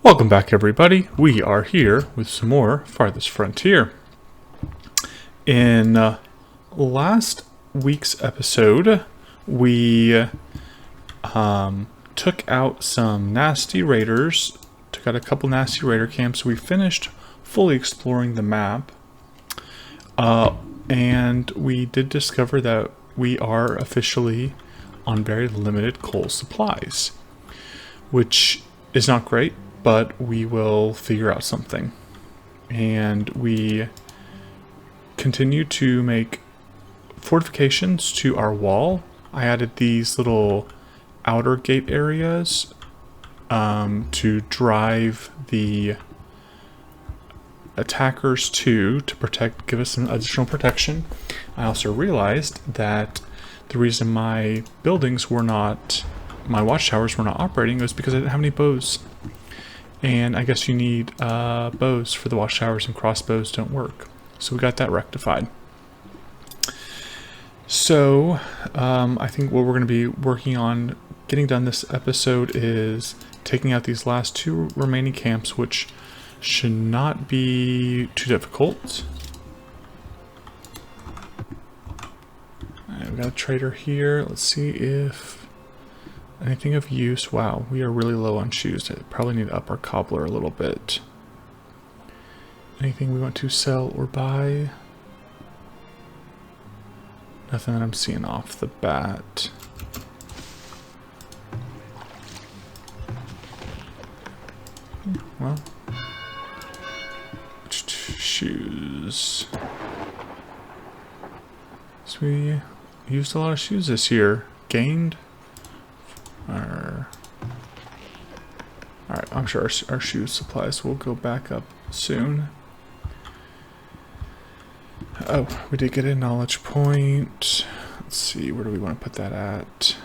Welcome back, everybody. We are here with some more Farthest Frontier. In last week's episode, we took out some nasty raiders, took out a couple nasty raider camps. We finished fully exploring the map, and we did discover that we are officially on very limited coal supplies, which is not great. But we will figure out something. And we continue to make fortifications to our wall. I added these little outer gate areas to drive the attackers to protect, give us some additional protection. I also realized that the reason my buildings were not, my watchtowers were not operating was because I didn't have any bows. And I guess you need bows for the watchtowers, and crossbows don't work. So we got that rectified. So I think what we're going to be working on getting done this episode is taking out these last two remaining camps, which should not be too difficult. Alright, we got a trader here. Let's see if anything of use. Wow, we are really low on shoes. I probably need to up our cobbler a little bit. Anything we want to sell or buy? Nothing that I'm seeing off the bat. Well, shoes. So we used a lot of shoes this year. Gained. Alright, I'm sure our shoe supplies will go back up soon. Oh, we did get a knowledge point. Let's see, where do we want to put that at?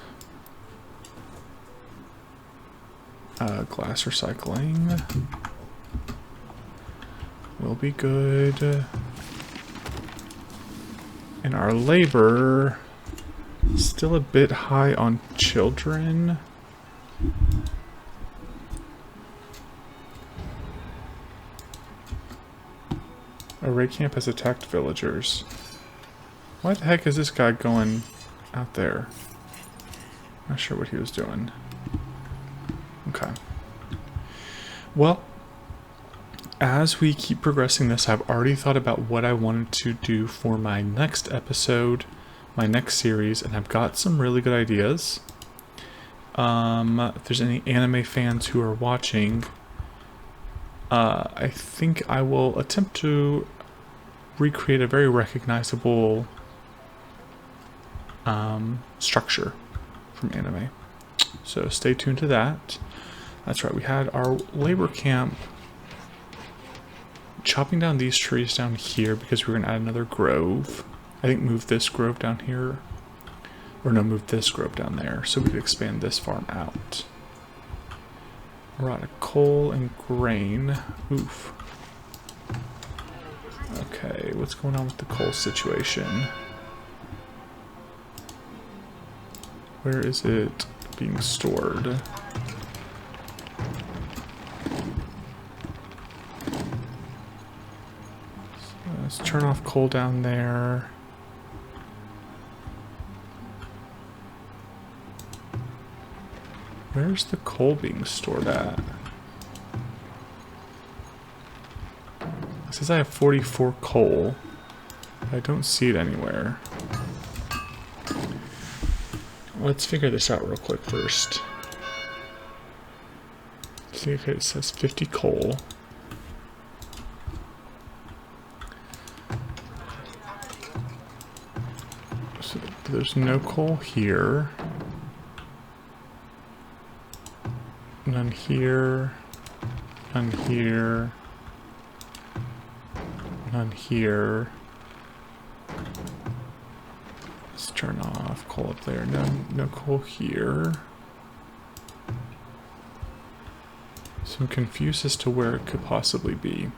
Glass recycling will be good. And our labor, still a bit high on children. A raid camp has attacked villagers. Why the heck is this guy going out there? Not sure what he was doing. Okay. Well, as we keep progressing this, I've already thought about what I wanted to do for my next episode, my next series, and I've got some really good ideas. If there's any anime fans who are watching, I think I will attempt to recreate a very recognizable structure from anime. So stay tuned to that. That's right, we had our labor camp chopping down these trees down here because we're going to add another grove. I think move this grove down here. Or no, move this grove down there so we could expand this farm out. We're out of coal and grain. Oof. Okay, what's going on with the coal situation? Where is it being stored? So let's turn off coal down there. Where's the coal being stored at? It says I have 44 coal, but I don't see it anywhere. Let's figure this out real quick first. See, okay, it says 50 coal. So there's no coal here. None here, none here, none here. Let's turn off coal up there. No coal here. So I'm confused as to where it could possibly be.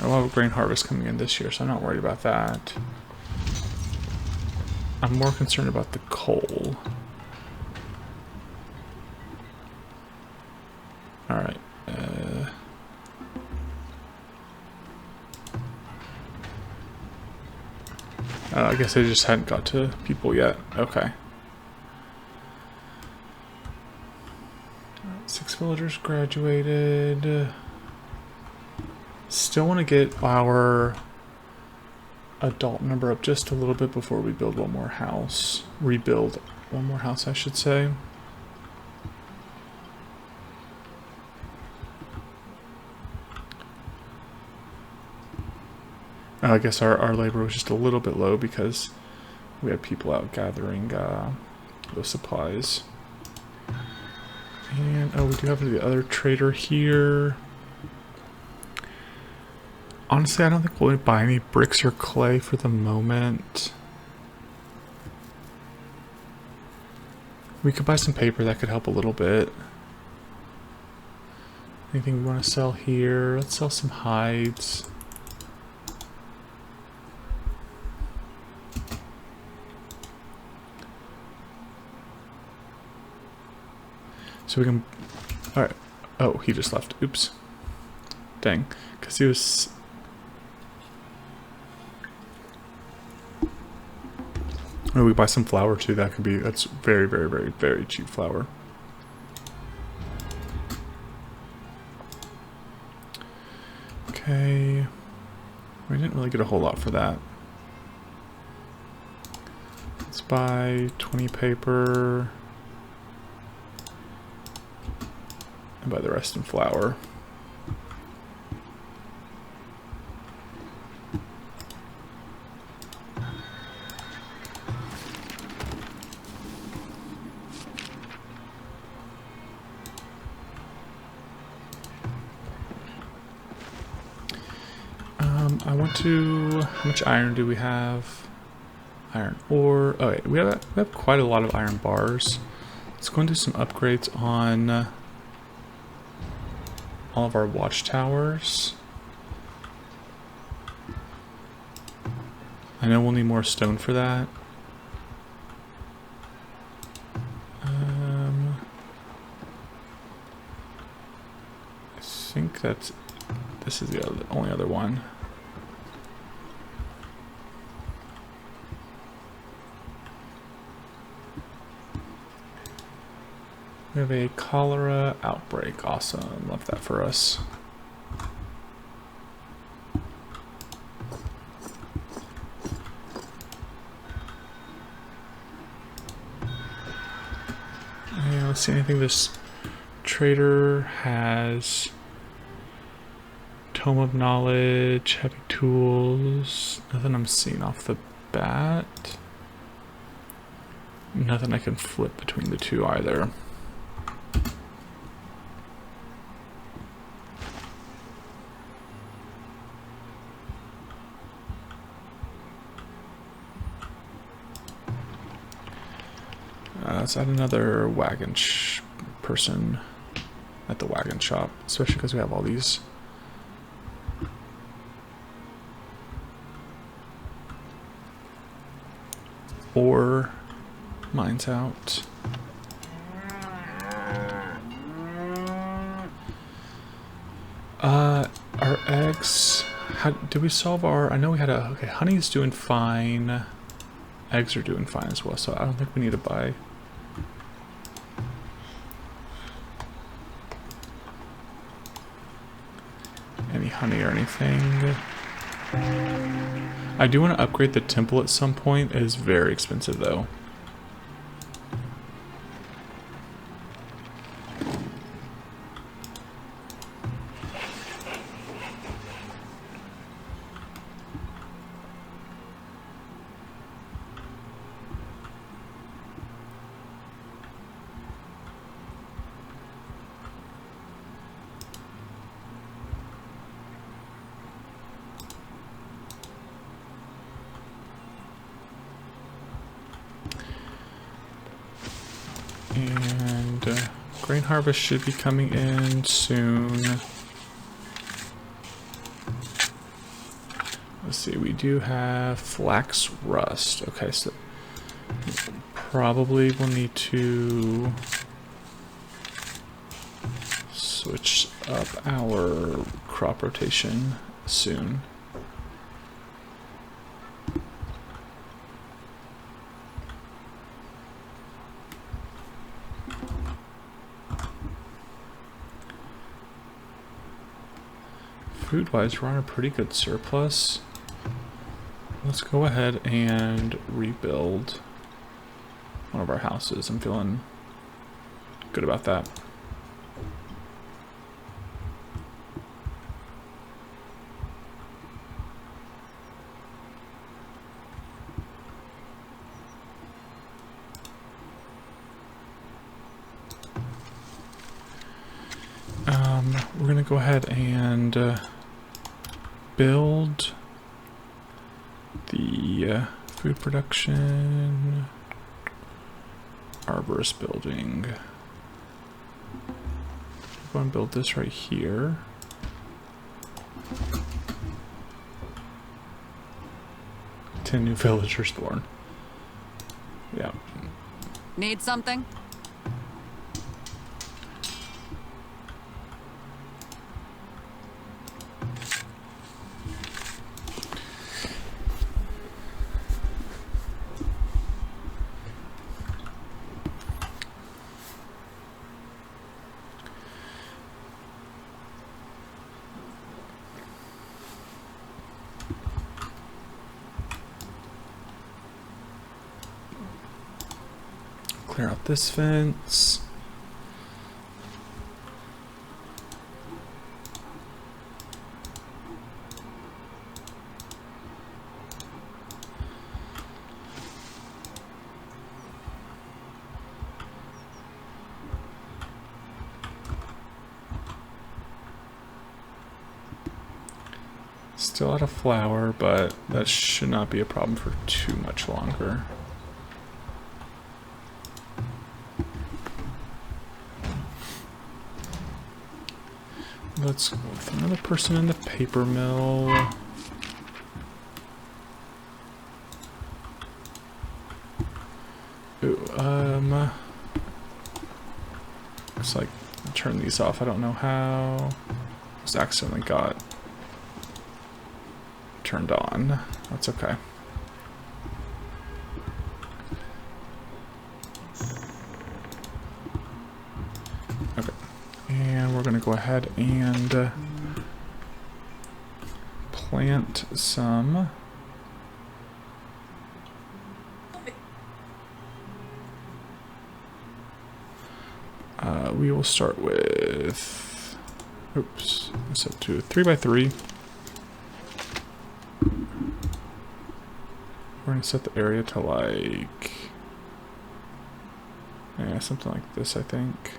I'll have a grain harvest coming in this year, so I'm not worried about that. I'm more concerned about the coal. Alright. I guess I just hadn't got to people yet. Okay. 6 villagers graduated. Still want to get our adult number up just a little bit before we build one more house. Rebuild one more house, I should say. I guess our labor was just a little bit low because we had people out gathering those supplies. And, oh, we do have the other trader here. Honestly, I don't think we'll buy any bricks or clay for the moment. We could buy some paper, that could help a little bit. Anything we want to sell here? Let's sell some hides. So we can... Alright. Oh, he just left. Oops. Dang. Because he was... Oh, we buy some flour too. That could be... That's very, very, very, very cheap flour. Okay. We didn't really get a whole lot for that. Let's buy 20 paper. And buy the rest in flour. I want to... How much iron do we have? Iron ore. Oh, wait, we have quite a lot of iron bars. Let's go and do some upgrades on all of our watchtowers. I know we'll need more stone for that. I think that's... This is the only other one. We have a cholera outbreak. Awesome. Love that for us. And let's see anything this trader has. Tome of Knowledge, heavy tools. Nothing I'm seeing off the bat. Nothing I can flip between the two either. Let's add another wagon person at the wagon shop, especially because we have all these. Ore mines out. Our eggs. How did we solve our? I know we had a. Okay, honey's doing fine. Eggs are doing fine as well, so I don't think we need to buy. Any honey or anything. I do want to upgrade the temple at some point. It is very expensive though. And grain harvest should be coming in soon. Let's see, we do have flax rust. Okay, so probably we'll need to switch up our crop rotation soon. Food-wise, we're on a pretty good surplus. Let's go ahead and rebuild one of our houses. I'm feeling good about that. We're gonna go ahead and build the food production arborist building. Go and build this right here. Ten new villagers born. Yeah. Need something? Clear out this fence. Still out of flour, but that should not be a problem for too much longer. Let's go with another person in the paper mill. Ooh, looks like I'll turn these off. I don't know how. Just accidentally got turned on. That's okay. Okay. And we're going to go ahead and plant some we will start with, oops, set to 3x3. We're going to set the area to like, yeah, something like this, I think.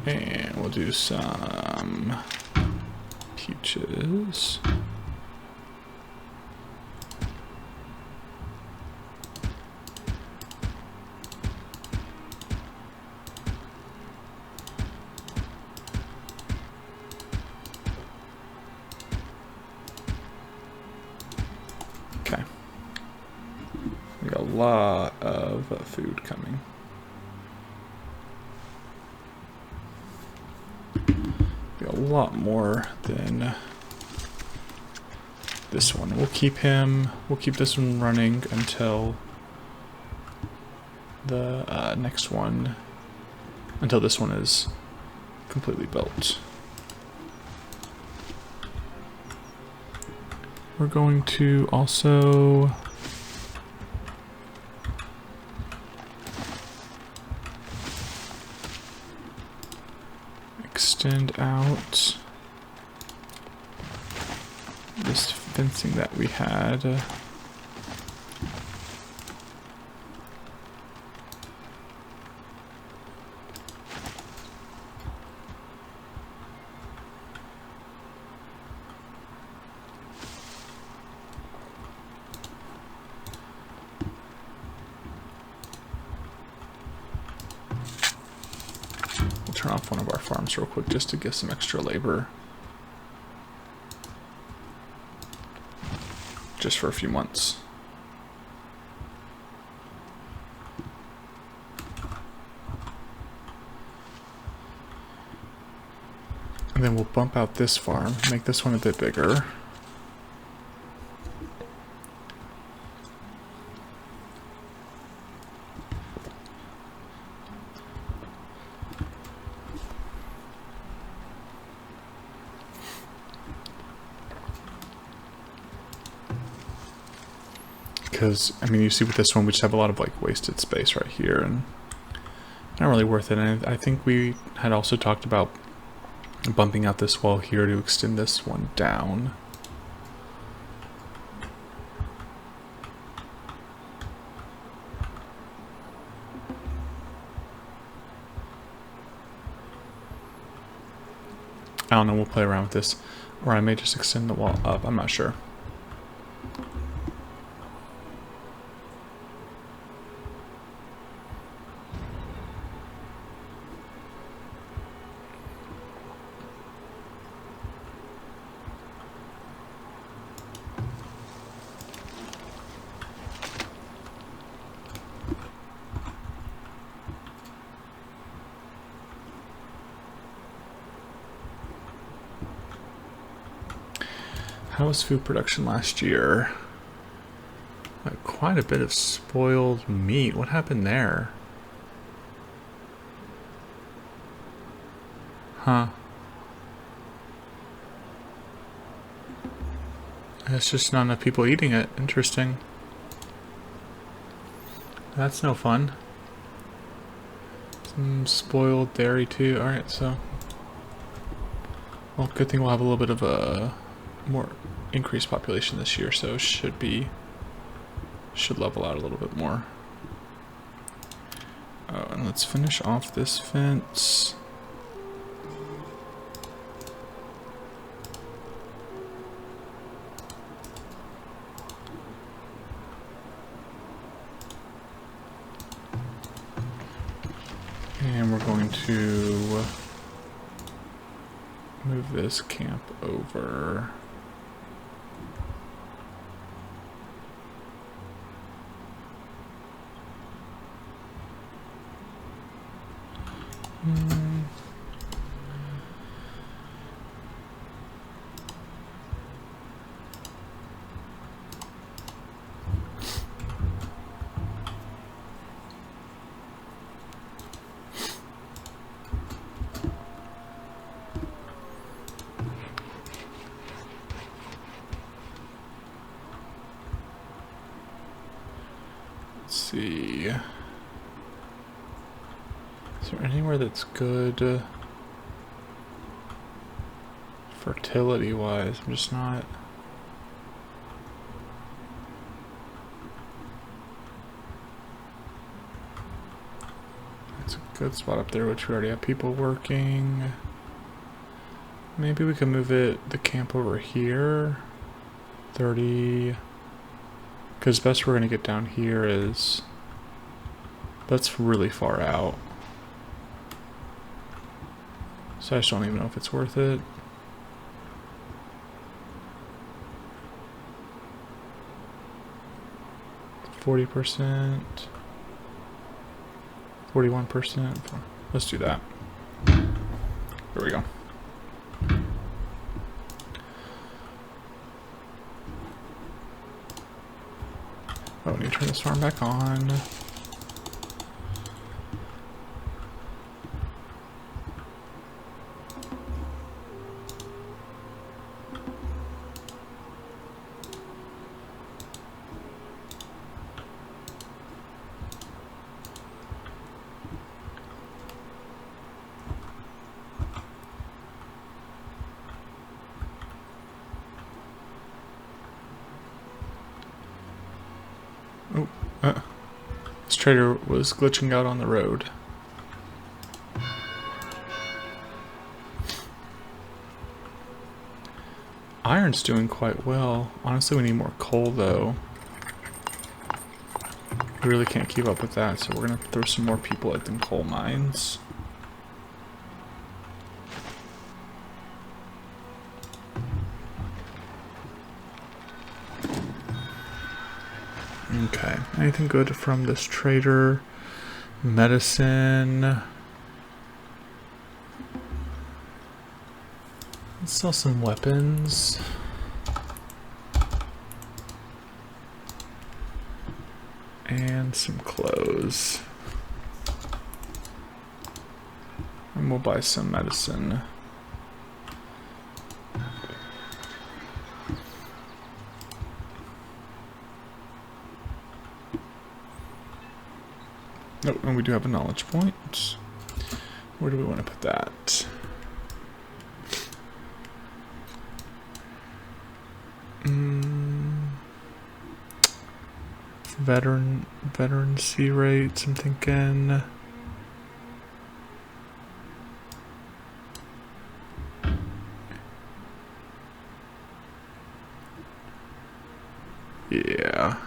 And we'll do some peaches. Okay. We got a lot of food coming. A lot more than this one. We'll keep this one running until the next one, until this one is completely built. We're going to also extend out this fencing that we had. Turn off one of our farms real quick just to get some extra labor. Just for a few months. And then we'll bump out this farm, make this one a bit bigger. Because, I mean, you see with this one, we just have a lot of, like, wasted space right here, and not really worth it. And I think we had also talked about bumping out this wall here to extend this one down. I don't know, we'll play around with this. Or I may just extend the wall up, I'm not sure. How was food production last year? Quite a bit of spoiled meat. What happened there? Huh. It's just not enough people eating it. Interesting. That's no fun. Some spoiled dairy too. Alright, so... Well, good thing we'll have a little bit of a more increased population this year, so should level out a little bit more. Oh, and let's finish off this fence. And we're going to move this camp over. Let's see. Is there anywhere that's good fertility wise? I'm just not. That's a good spot up there, which we already have people working. Maybe we can move the camp over here. 30. Because best we're gonna get down here is, that's really far out. So I just don't even know if it's worth it. %, 41%. Let's do that. There we go. Oh, I need to turn this farm back on. trader was glitching out on the road. Iron's doing quite well. Honestly, we need more coal, though. We really can't keep up with that, so we're going to throw some more people at the coal mines. Okay, anything good from this trader? Medicine. Let's sell some weapons. And some clothes. And we'll buy some medicine. Oh, and we do have a knowledge point. Where do we want to put that? Veterancy rates, I'm thinking. Yeah.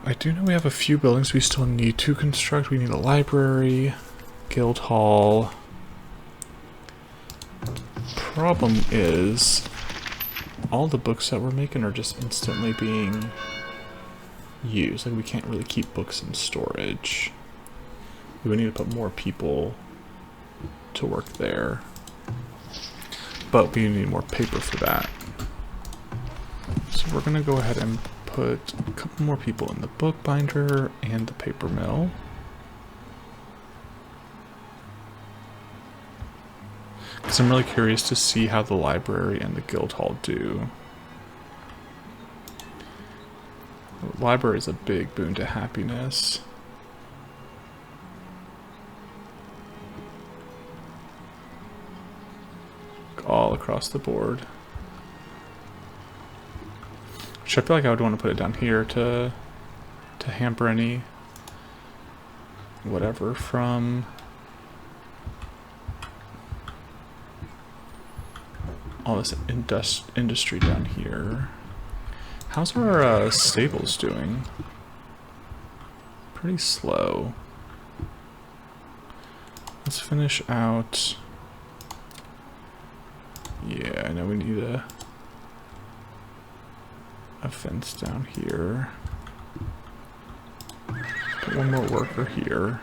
I do know we have a few buildings we still need to construct. We need a library, guild hall. Problem is, all the books that we're making are just instantly being used. Like, we can't really keep books in storage. We would need to put more people to work there. But we need more paper for that. So we're going to go ahead and put a couple more people in the bookbinder and the paper mill. Because I'm really curious to see how the library and the guild hall do. The library is a big boon to happiness. All across the board. Which I feel like I would want to put it down here to hamper any whatever from all this industry down here. How's our stables doing? Pretty slow. Let's finish out. Yeah, I know we need a fence down here. Put one more worker here.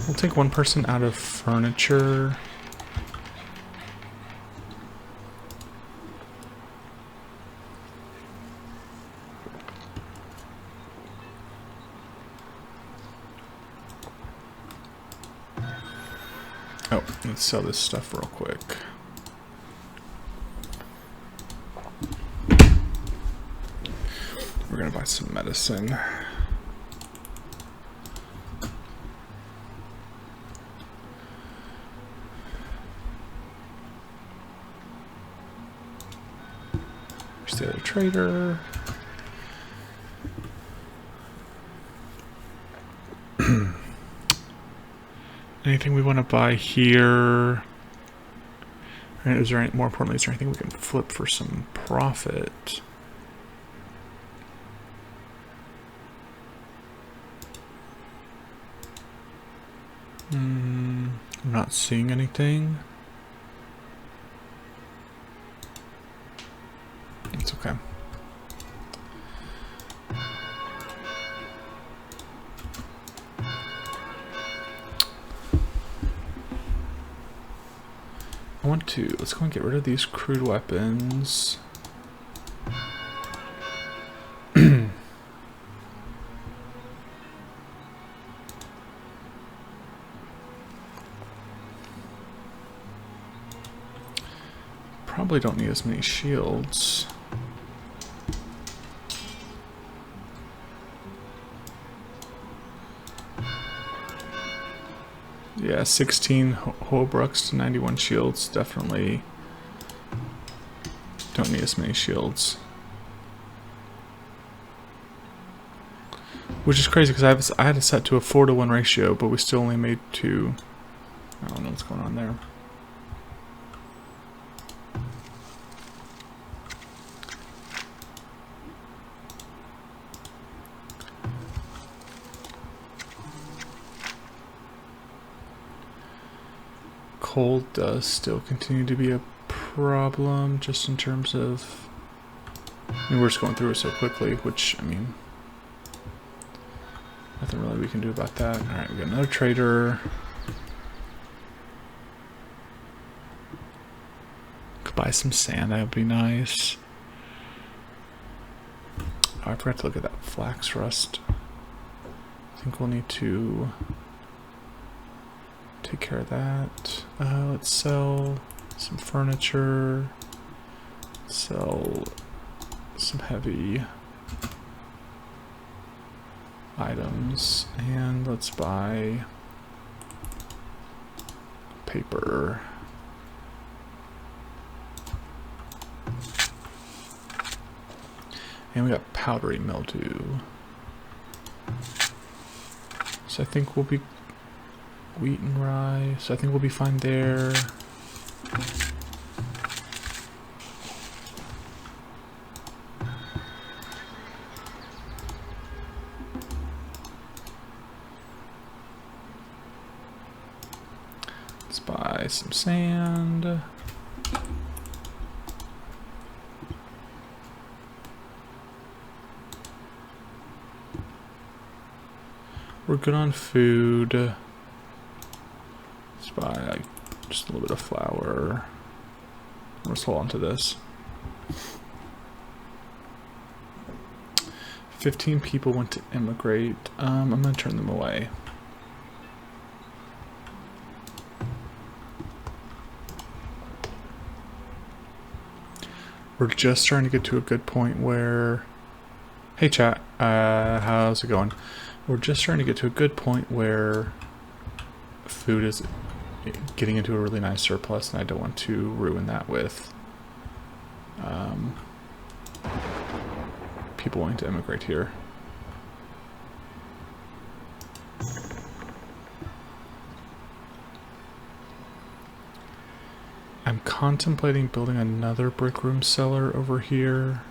We'll take one person out of furniture. Oh, let's sell this stuff real quick. We're gonna buy some medicine. There's the other trader. Anything we want to buy here? And is there any, more importantly, is there anything we can flip for some profit? I'm not seeing anything. It's okay. I want to, let's go and get rid of these crude weapons. Probably don't need as many shields. Yeah, 16 Holbrooks to 91 shields. Definitely don't need as many shields. Which is crazy because I had it set to a 4-to-1 ratio, but we still only made 2. I don't know what's going on there. Coal does still continue to be a problem, just in terms of... I mean, we're just going through it so quickly, which, I mean... nothing really we can do about that. Alright, we got another trader. Could buy some sand, that would be nice. Oh, I forgot to look at that flax rust. I think we'll need to take care of that. Let's sell some furniture. Sell some heavy items. And let's buy paper. And we got powdery mildew. So I think we'll be wheat and rye. So I think we'll be fine there. Let's buy some sand. We're good on food. Let's buy like just a little bit of flour. Let's hold on to this. 15 people want to immigrate. I'm gonna turn them away. We're just starting to get to a good point where... Hey chat, how's it going? We're just starting to get to a good point where food is getting into a really nice surplus, and I don't want to ruin that with people wanting to immigrate here. I'm contemplating building another brick room cellar over here.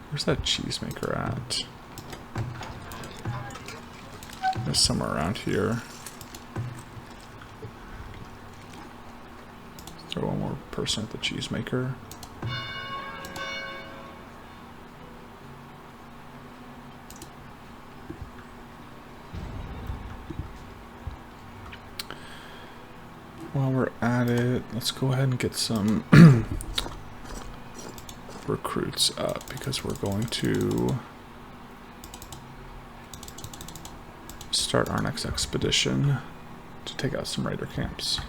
Where's that cheesemaker at? There's somewhere around here. Throw one more person at the cheesemaker. While we're at it, let's go ahead and get some recruits up, because we're going to start our next expedition to take out some raider camps.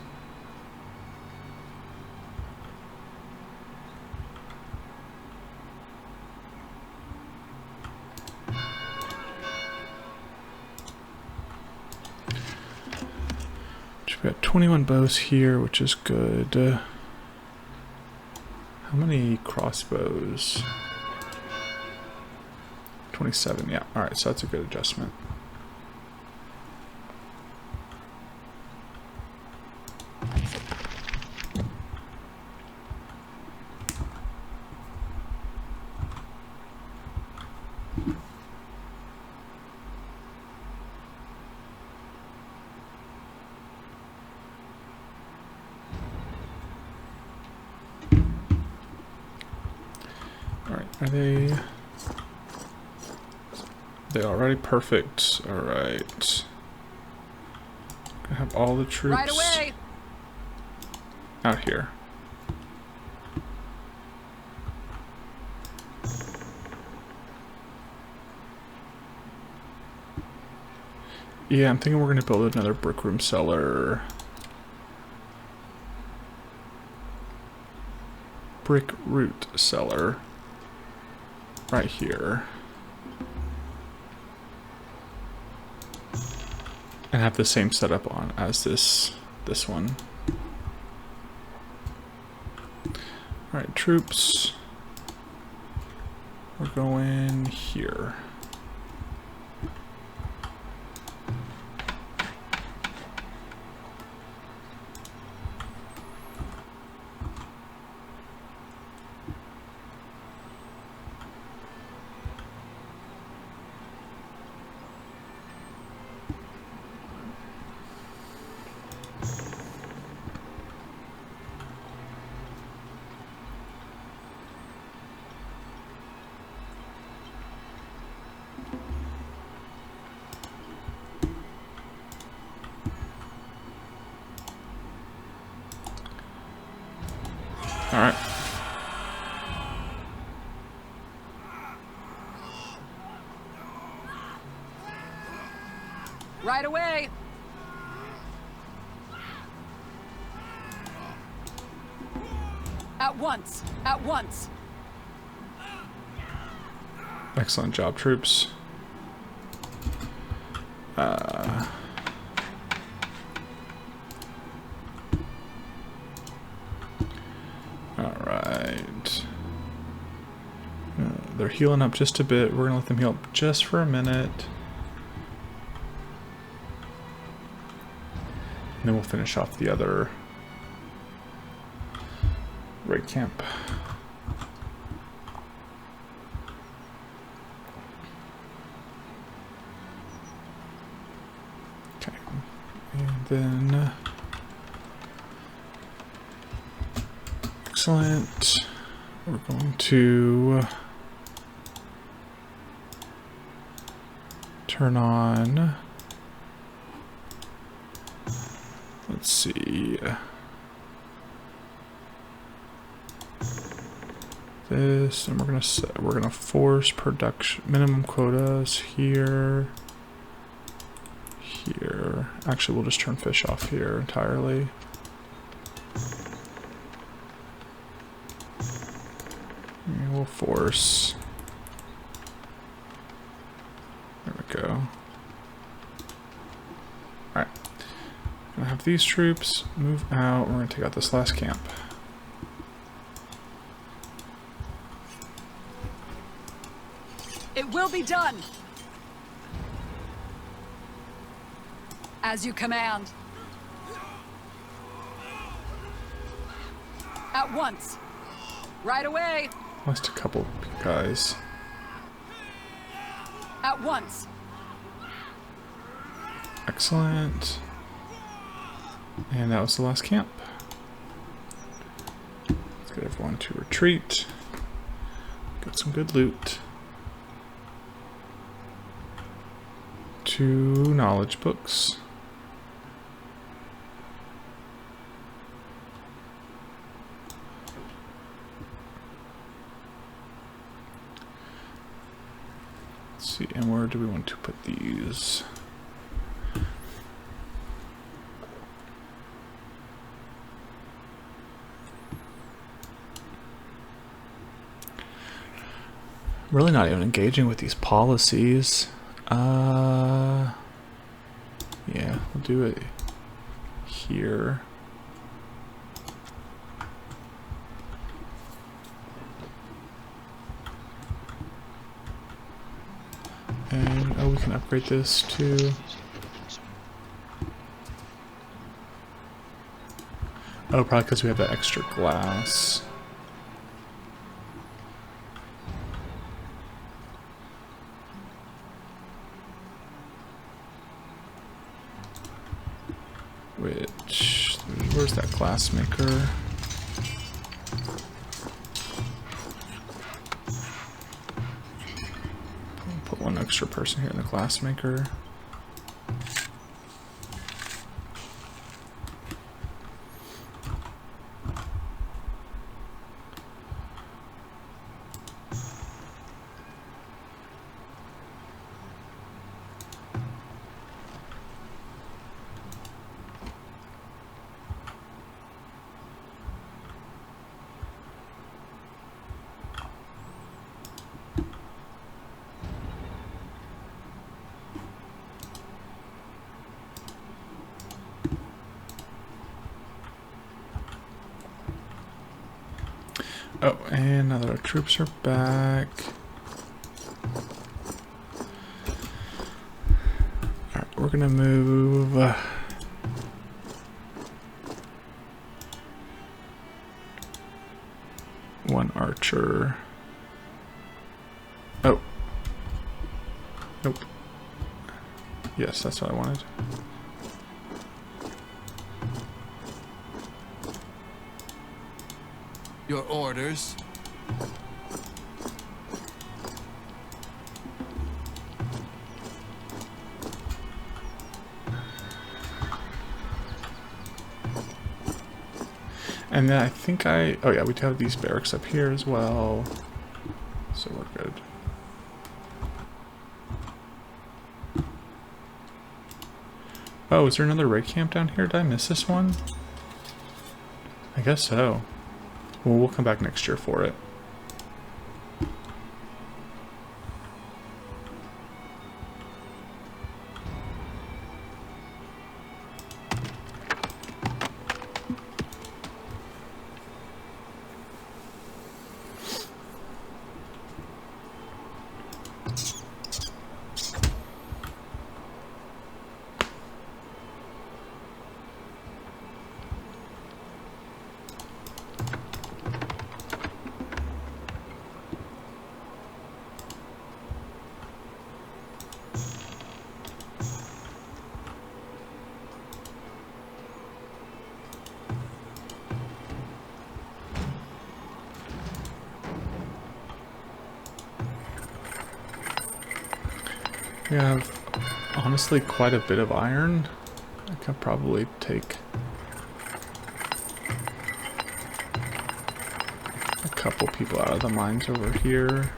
We've got 21 bows here, which is good. How many crossbows? 27, yeah. Alright, so that's a good adjustment. Are they already perfect? All right. I have all the troops Right away. out here. Yeah, I'm thinking we're gonna build another brick room cellar. Brick root cellar. Right here. and have the same setup on as this one. All right, troops. We're going here. All right. Right away. At once. At once. Excellent job, troops. All right. They're healing up just a bit. We're gonna let them heal up just for a minute. And then we'll finish off the other raid camp. Okay. And then... excellent. We're going to turn on... let's see... this, and we're gonna force production minimum quotas here. Here. Actually, we'll just turn fish off here entirely. And we'll force. There we go. Alright. Gonna have these troops move out. We're gonna take out this last camp. It will be done. As you command. At once. Right away. Lost a couple guys. At once. Excellent. And that was the last camp. Let's get everyone to retreat. Got some good loot. 2 knowledge books. Let's see, and where do we want to put these? Really not even engaging with these policies. Yeah, we'll do it here. And, oh, we can upgrade this to... oh, probably because we have that extra glass. Which, where's that glass maker? Put one extra person here in the glass maker. Oh, and now that our troops are back. Alright, we're gonna move. One archer. Oh. Nope. Yes, that's what I wanted. Your orders? And then I think oh yeah, we do have these barracks up here as well. So we're good. Oh, is there another raid camp down here? Did I miss this one? I guess so. Well, we'll come back next year for it. We have, honestly, quite a bit of iron. I could probably take a couple people out of the mines over here.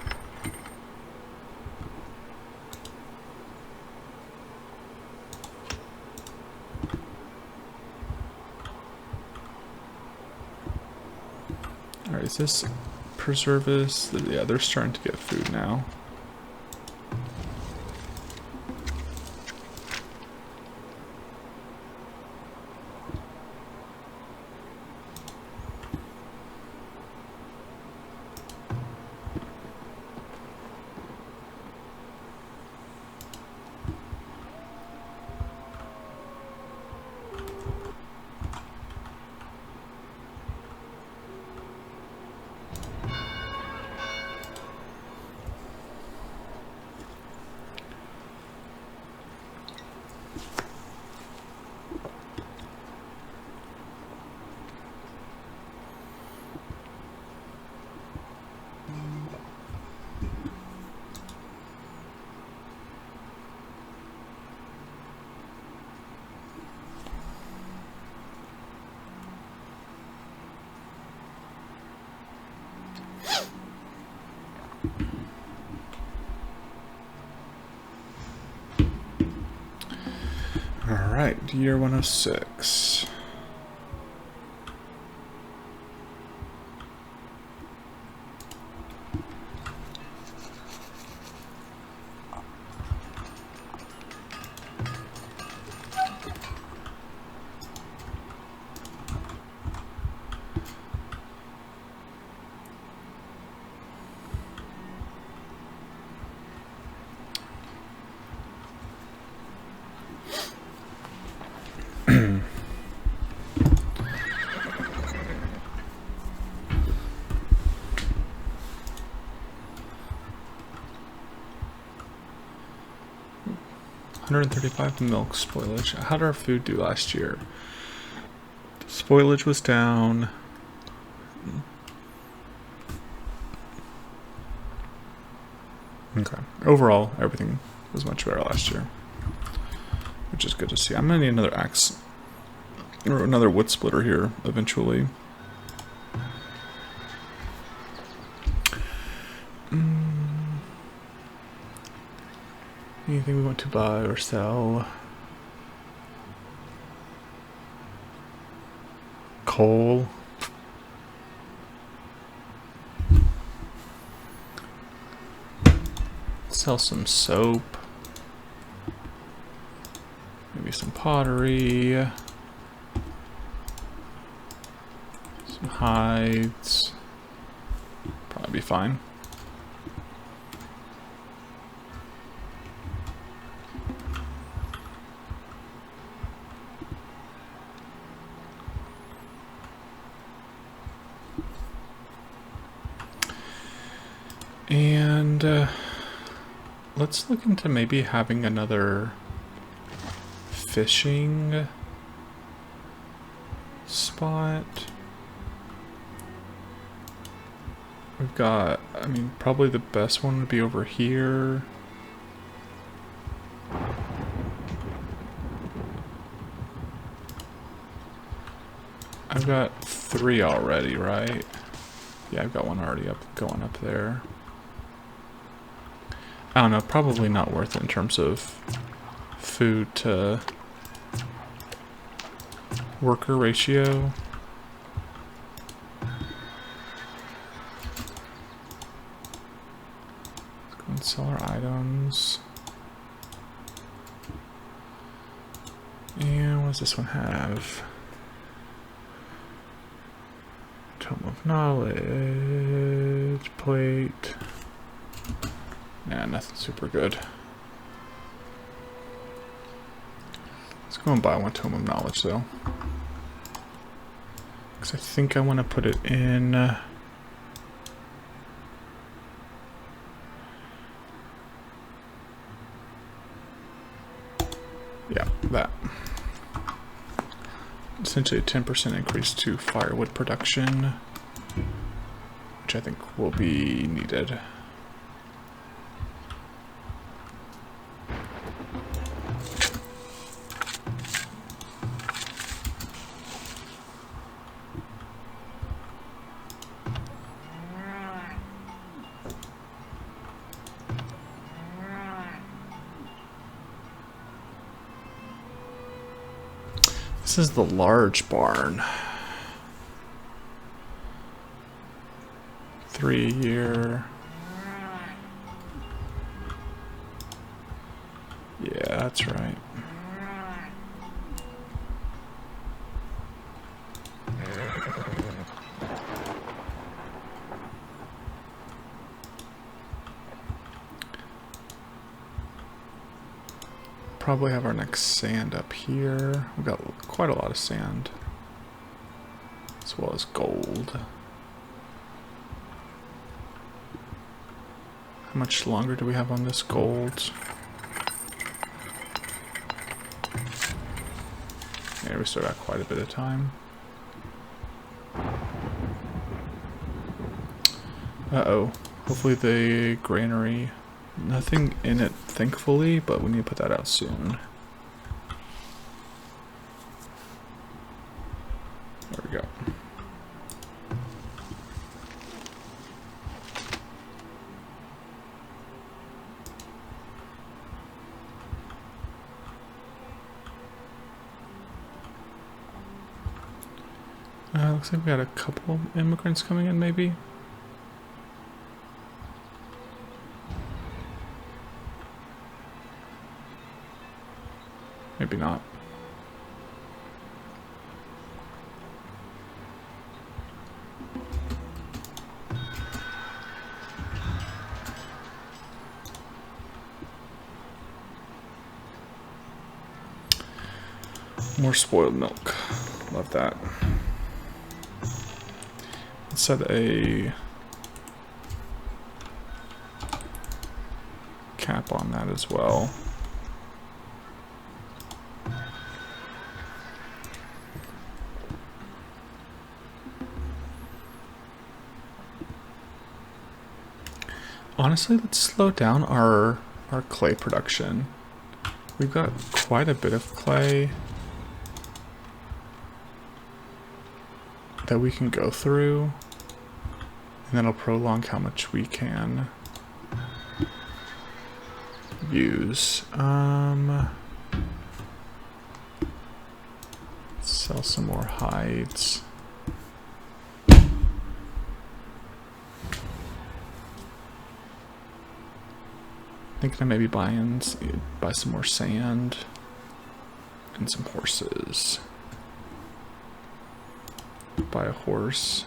Alright, is this preservist? Yeah, they're starting to get food now. Alright, year 106. $135 milk spoilage. How did our food do last year? Spoilage was down. Okay. Overall, everything was much better last year, which is good to see. I'm gonna need another axe or another wood splitter here eventually. Anything we want to buy or sell? Coal. Sell some soap. Maybe some pottery. Some hides. probably be fine. And let's look into maybe having another fishing spot. We've got, I mean, probably the best one would be over here. I've got 3 already, right? Yeah, I've got one already going up there. I don't know, probably not worth it in terms of food to worker ratio. Let's go and sell our items. And what does this one have? Tome of Knowledge, plate. Nah, nothing super good. Let's go and buy one Tome of Knowledge though. Because I think I want to put it in... yeah, that. Essentially a 10% increase to firewood production, which I think will be needed. This is the large barn. 3 a year. Yeah, that's right. Probably have our next sand up here. We've got quite a lot of sand, as well as gold. How much longer do we have on this gold? Yeah, we still got quite a bit of time. Uh-oh. Hopefully the granary... Nothing in it, thankfully, but we need to put that out soon. There we go. Looks like we got a couple immigrants coming in, maybe. Maybe not. More spoiled milk. Love that. Let's set a cap on that as well. Honestly, let's slow down our clay production. We've got quite a bit of clay that we can go through, and that'll prolong how much we can use. Sell some more hides. Thinking of maybe buy some more sand and some horses. Buy a horse.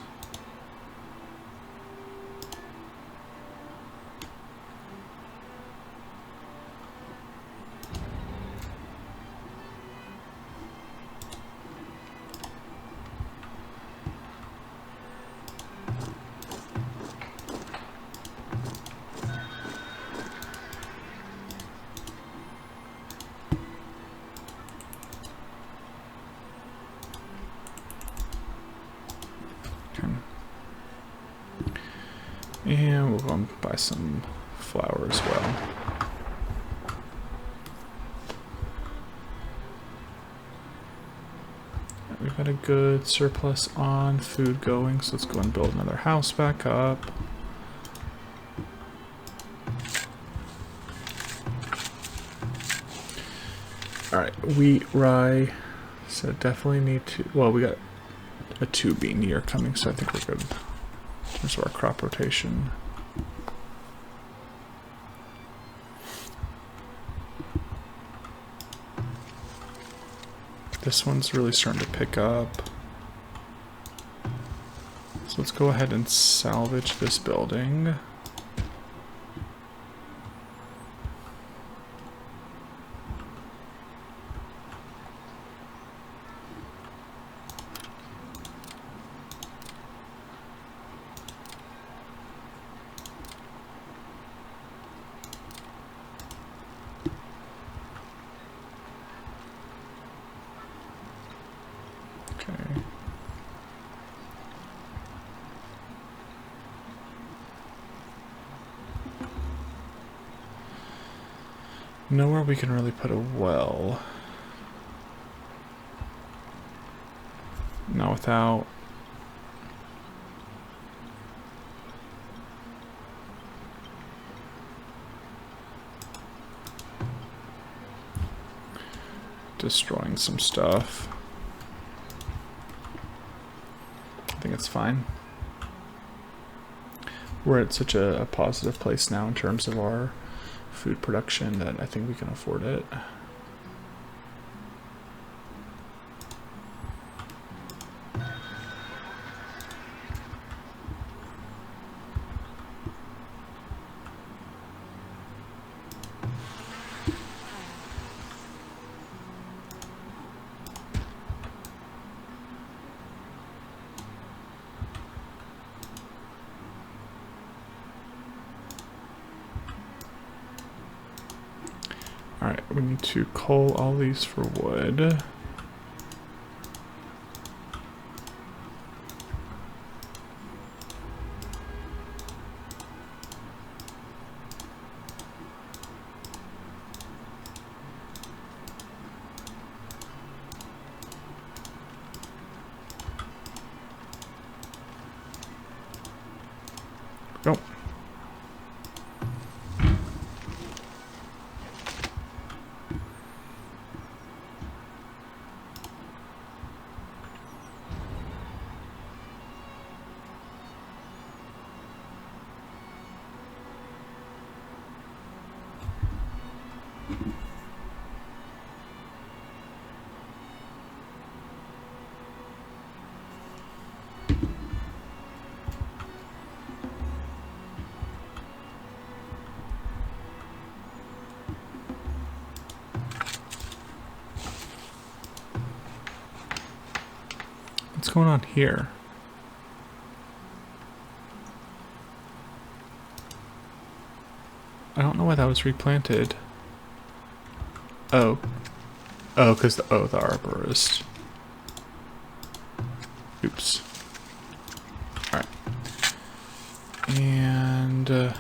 And we'll go and buy some flour as well. We've got a good surplus on food going, so let's go and build another house back up. Alright, wheat, rye. So definitely need to... Well, we got a 2 bean year coming, so I think we're good in terms of our crop rotation. This one's really starting to pick up. So let's go ahead and salvage this building. Okay. Nowhere we can really put a well. Not without destroying some stuff. I think it's fine. We're at such a positive place now in terms of our food production that I think we can afford it. Alright, we need to coal all these for wood. Go. What's going on here? I don't know why that was replanted. Oh. Oh, because the arborist. Oops. Alright. And...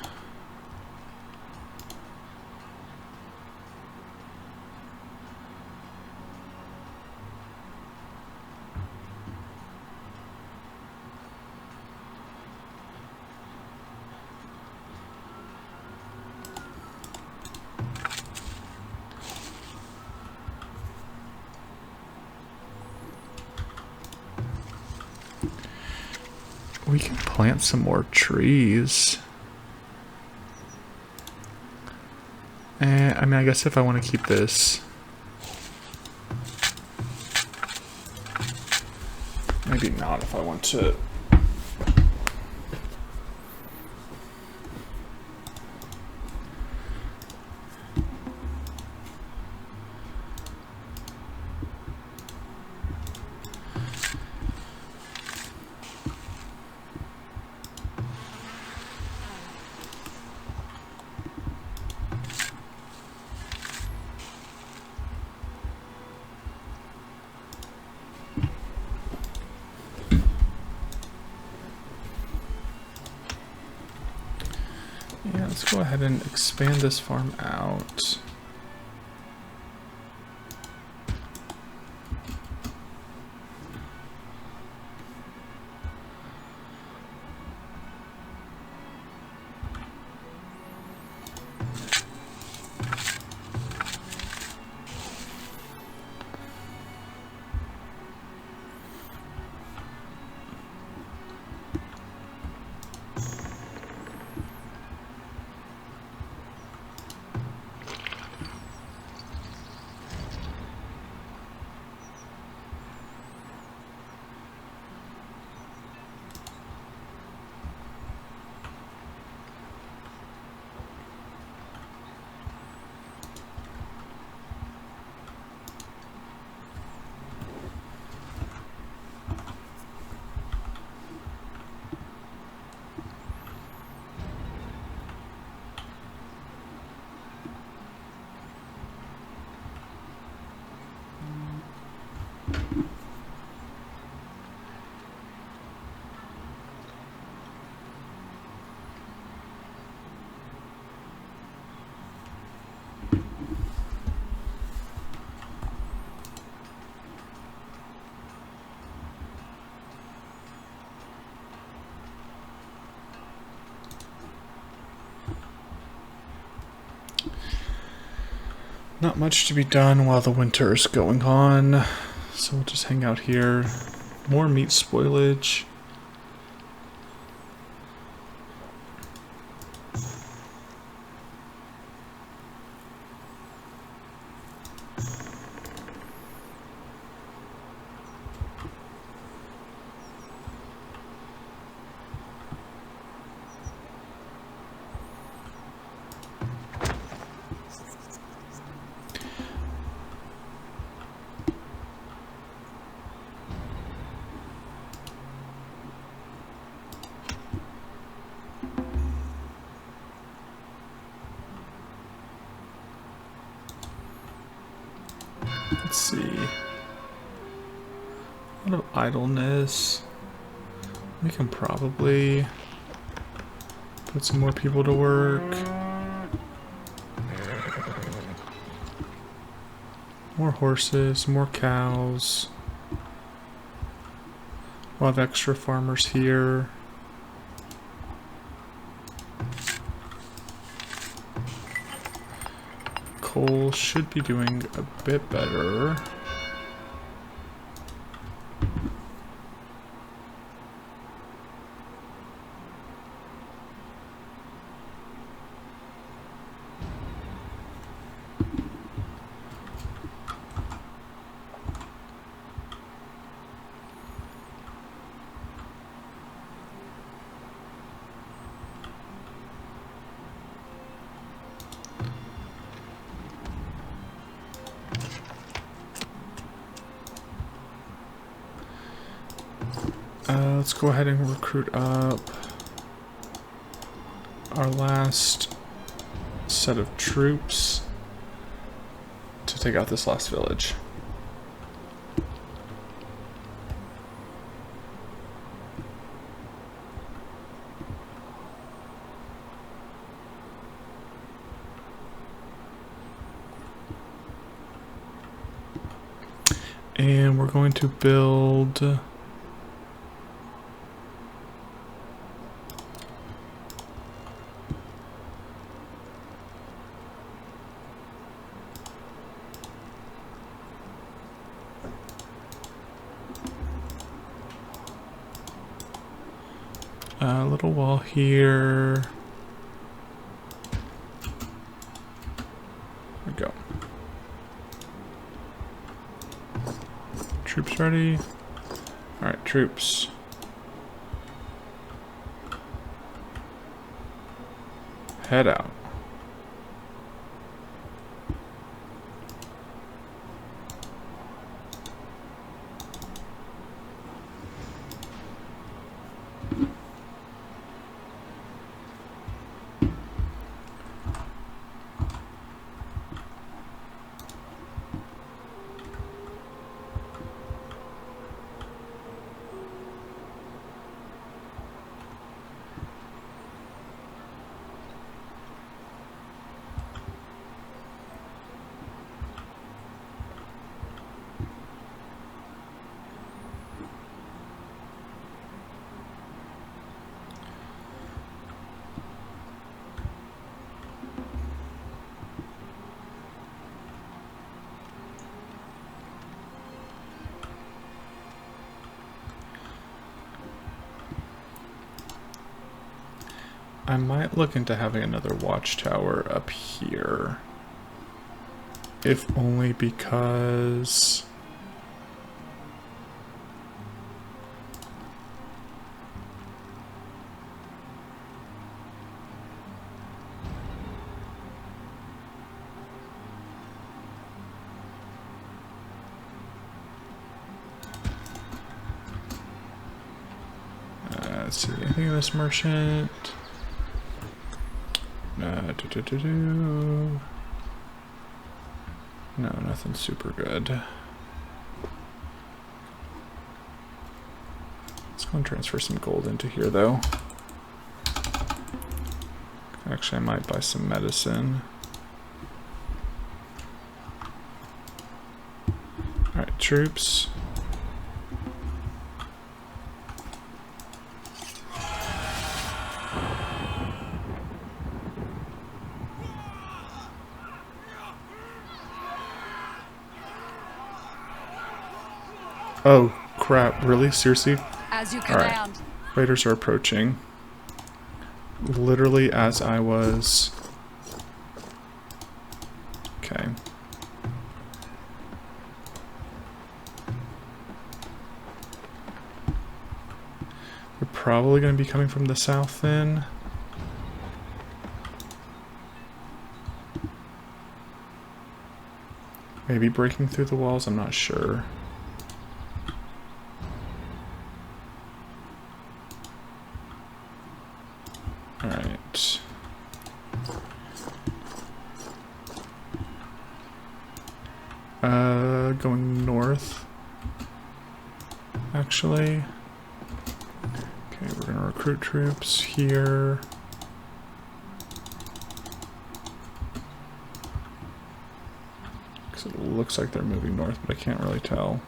we can plant some more trees. And I mean, I guess if I want to keep this, maybe not if I want to. Let's go ahead and expand this farm out. Not much to be done while the winter is going on, so we'll just hang out here. More meat spoilage. Let's see. A lot of idleness. We can probably put some more people to work. More horses, more cows. We'll have extra farmers here. Coal should be doing a bit better. Let's go ahead and recruit up our last set of troops to take out this last village. And we're going to build a little wall here. There we go. Troops ready? Alright, troops. Head out. I might look into having another watchtower up here. If only because... let's see, anything in this merchant? No, nothing super good. Let's go and transfer some gold into here, though. Actually, I might buy some medicine. Alright, troops. Oh, crap. Really? Seriously? As you All right. command. Raiders are approaching. Literally as I was... Okay. They're probably going to be coming from the south then. Maybe breaking through the walls, I'm not sure. Alright. Going north. Actually. Okay, we're gonna recruit troops here. Because it looks like they're moving north, but I can't really tell.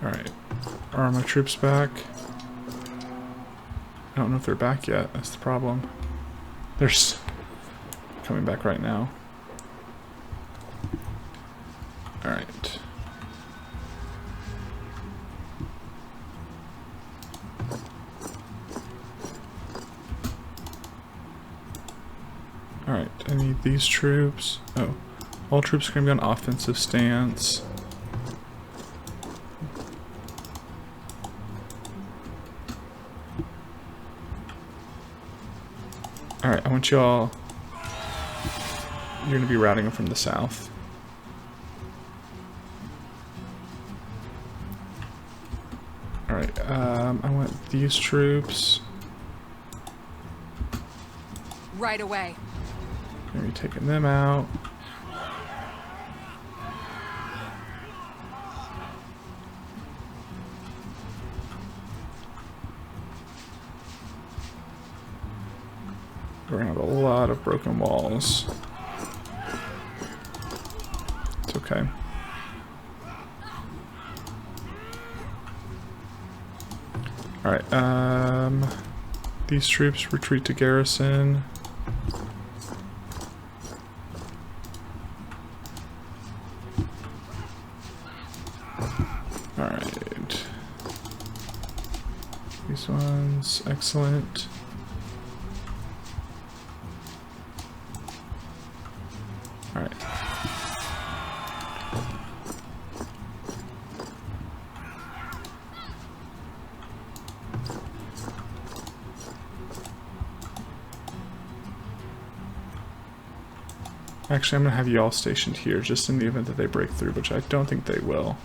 Alright. Are my troops back? I don't know if they're back yet. That's the problem. They're coming back right now. Alright. Alright, I need these troops. Oh. All troops are going to be on offensive stance. Alright, I want y'all... You're going to be routing them from the south. Alright, I want these troops. Right away. Maybe taking them out. We're gonna have a lot of broken walls. It's okay. Alright, these troops retreat to garrison. Alright. These ones, excellent. Alright. Actually, I'm going to have you all stationed here, just in the event that they break through, which I don't think they will.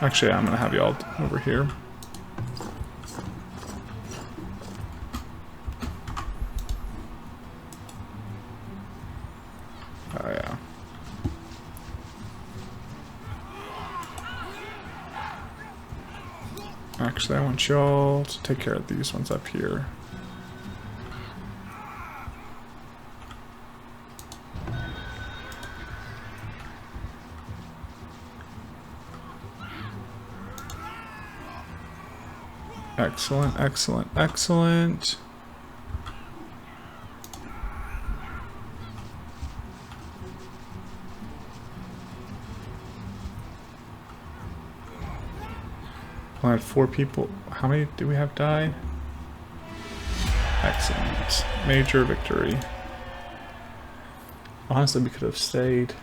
Actually, I'm going to have you all over here. Oh, yeah. Actually, I want y'all to take care of these ones up here. Excellent, excellent, excellent. I had 4 people. How many do we have die? Excellent. Major victory. Honestly, we could have stayed.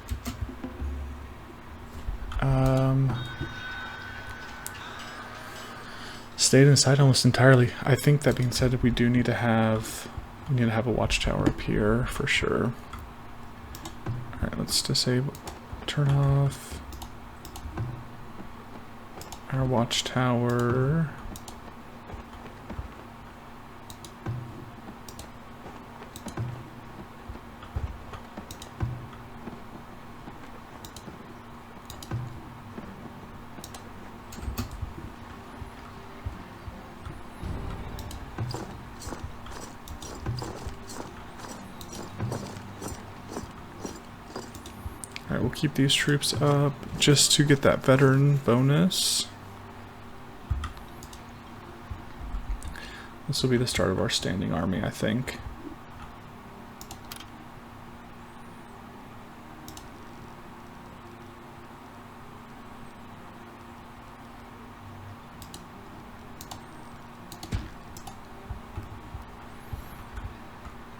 Stayed inside almost entirely. I think that being said, we need to have a watchtower up here for sure. Alright, let's disable, turn off our watchtower. Alright, we'll keep these troops up just to get that veteran bonus. This will be the start of our standing army, I think.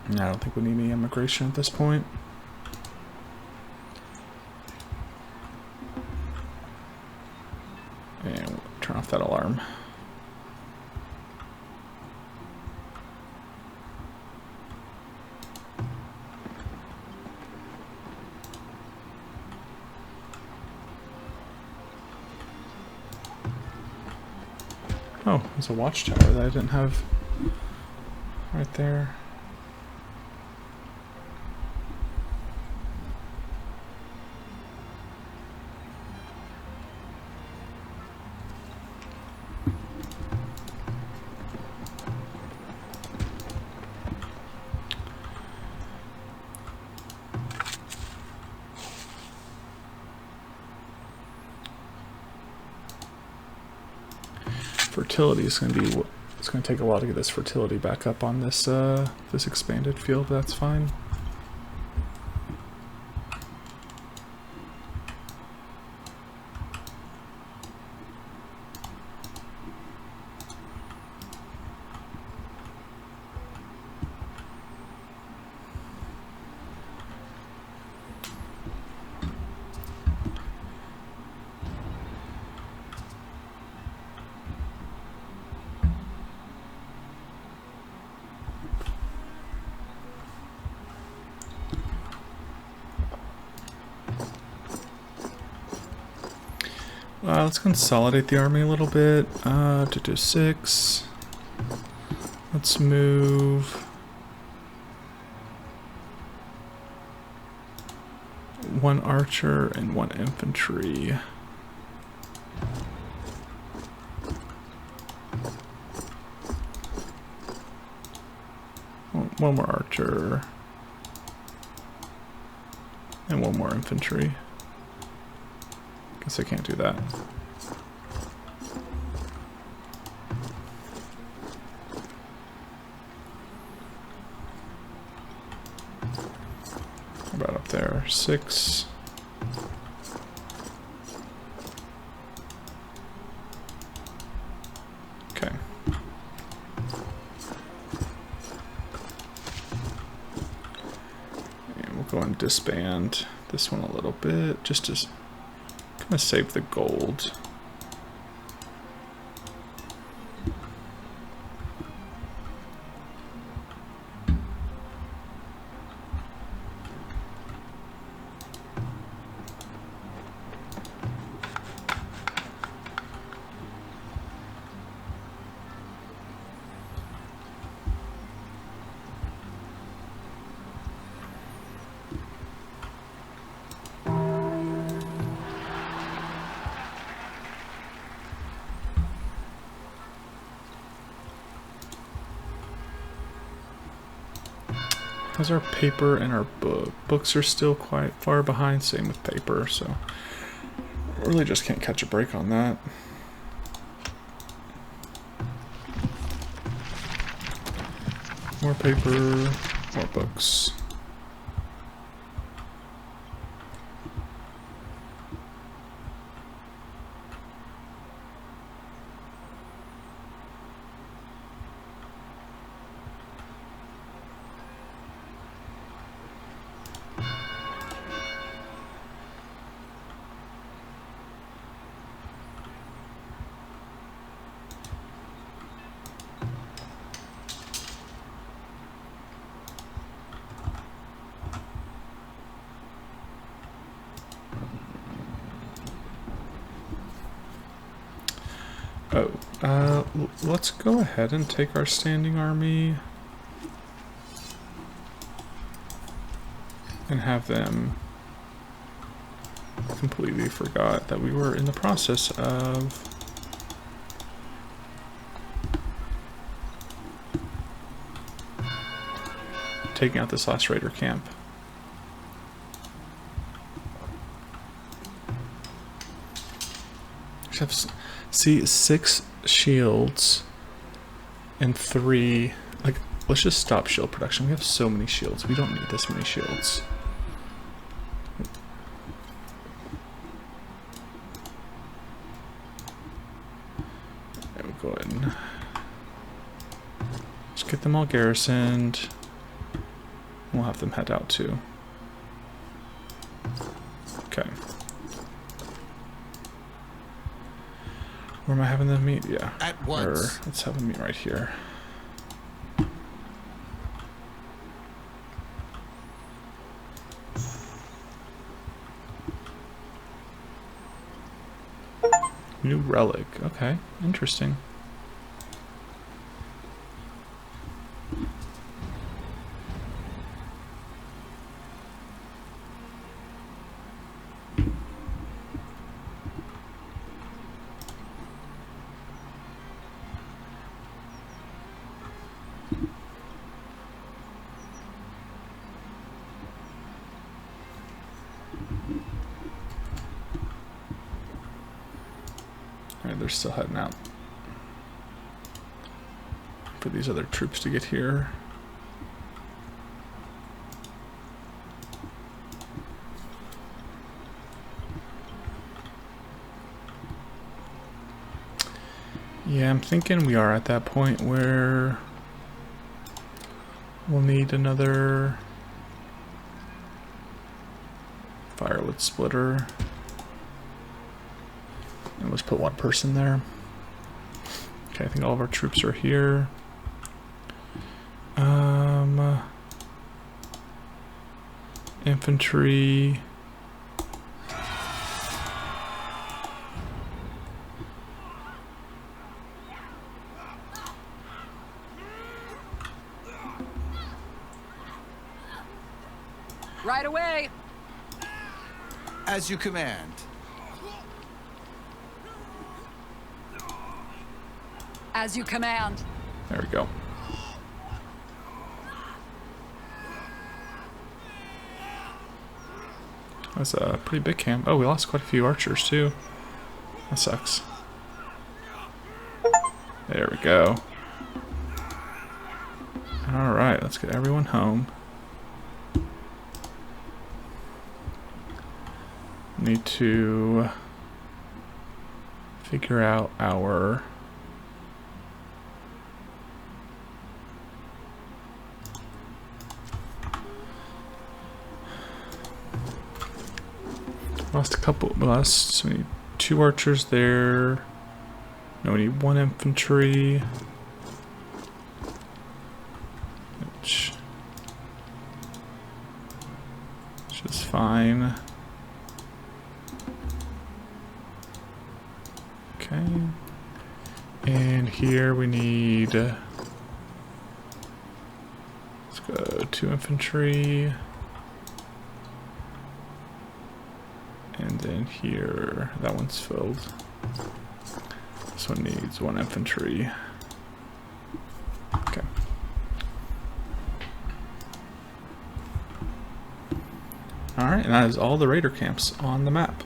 I don't think we need any immigration at this point. And we'll turn off that alarm. Oh, there's a watchtower that I didn't have right there. Fertility is going to be, it's going to take a while to get this fertility back up on this this expanded field. That's fine. Let's consolidate the army a little bit to do 6. Let's move 1 archer and 1 infantry. One more archer and 1 more infantry. Guess I can't do that. How about up there? 6. Okay. And we'll go and disband this one a little bit, just to kind of save the gold. How's our paper and our book? Books are still quite far behind, same with paper, so really just can't catch a break on that. More paper, more books. Oh, let's go ahead and take our standing army and have them. Completely forgot that we were in the process of taking out this last raider camp. See, 6 shields and 3. Like, let's just stop shield production. We have so many shields. We don't need this many shields. There we go ahead and just get them all garrisoned. We'll have them head out too. Okay. Where am I having them meet? Yeah. At once. Let's have them meet right here. New relic. Okay, interesting. Alright, they're still heading out for these other troops to get here. Yeah, I'm thinking we are at that point where we'll need another firelit splitter. And let's put one person there. Okay, I think all of our troops are here. Infantry. Right away. As you command. As you command. There we go. That's a pretty big camp. Oh, we lost quite a few archers too. That sucks. There we go. Alright, let's get everyone home. Need to figure out our lost a couple. So we need 2 archers there. No, we need 1 infantry. Which is fine. Okay. And here we need. Let's go 2 infantry. And then here, that one's filled. This one needs 1 infantry. Okay. Alright, and that is all the raider camps on the map.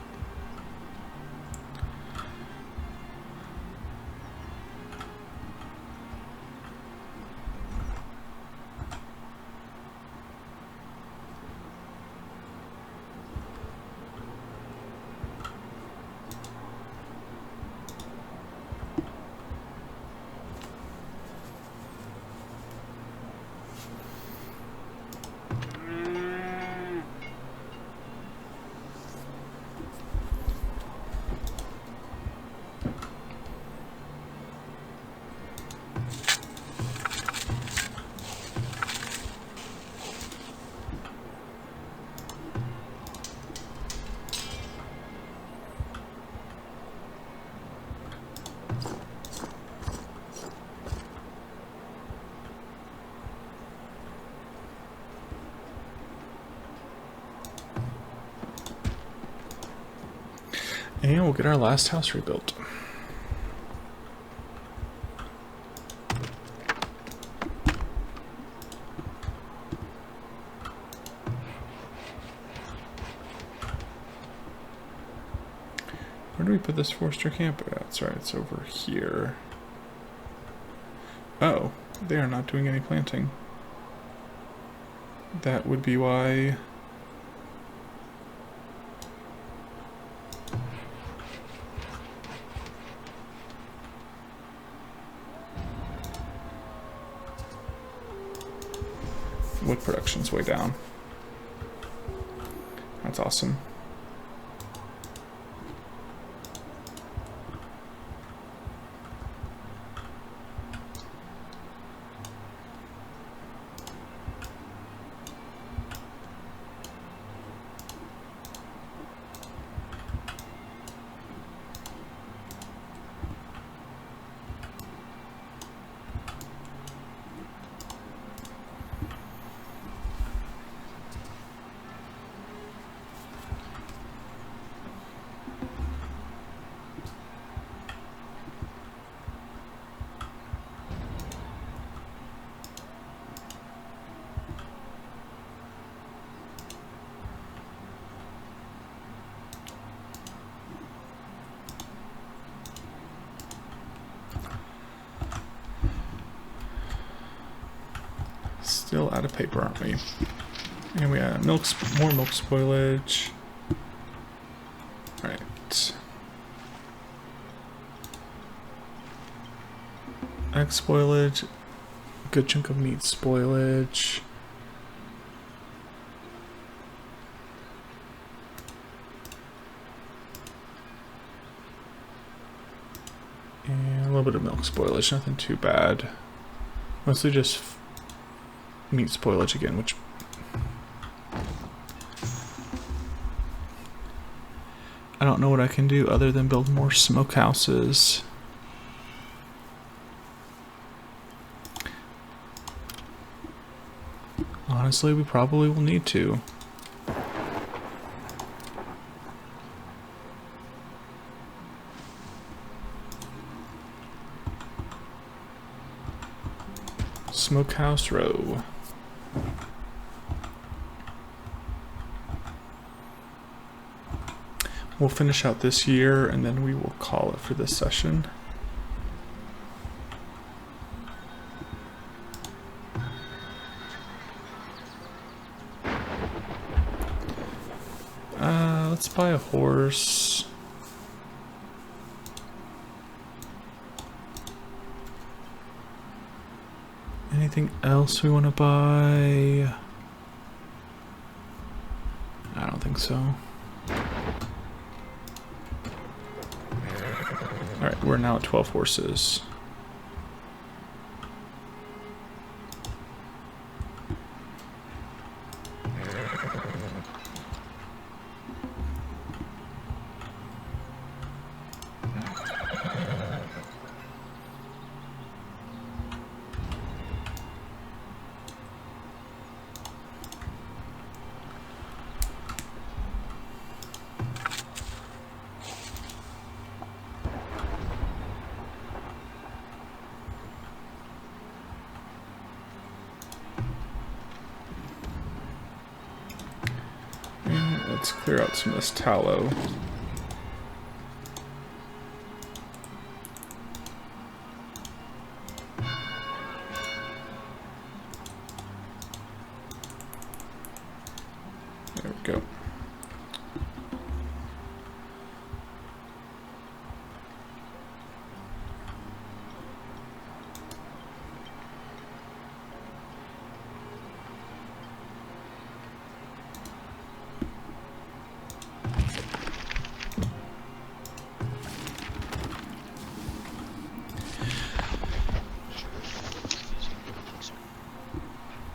And we'll get our last house rebuilt. Where do we put this forester camp at? Sorry, it's over here. Oh, they are not doing any planting. That would be why. Wood production's way down. That's awesome. Still out of paper, aren't we? And we have more milk spoilage. Alright. Egg spoilage. A good chunk of meat spoilage. And a little bit of milk spoilage, nothing too bad. Mostly just meat spoilage again, which I don't know what I can do other than build more smokehouses. Honestly, we probably will need to. Smokehouse Row. We'll finish out this year and then we will call it for this session. Let's buy a horse. Anything else we want to buy? I don't think so. Alright, we're now at 12 horses. Let's clear out some of this tallow. There we go.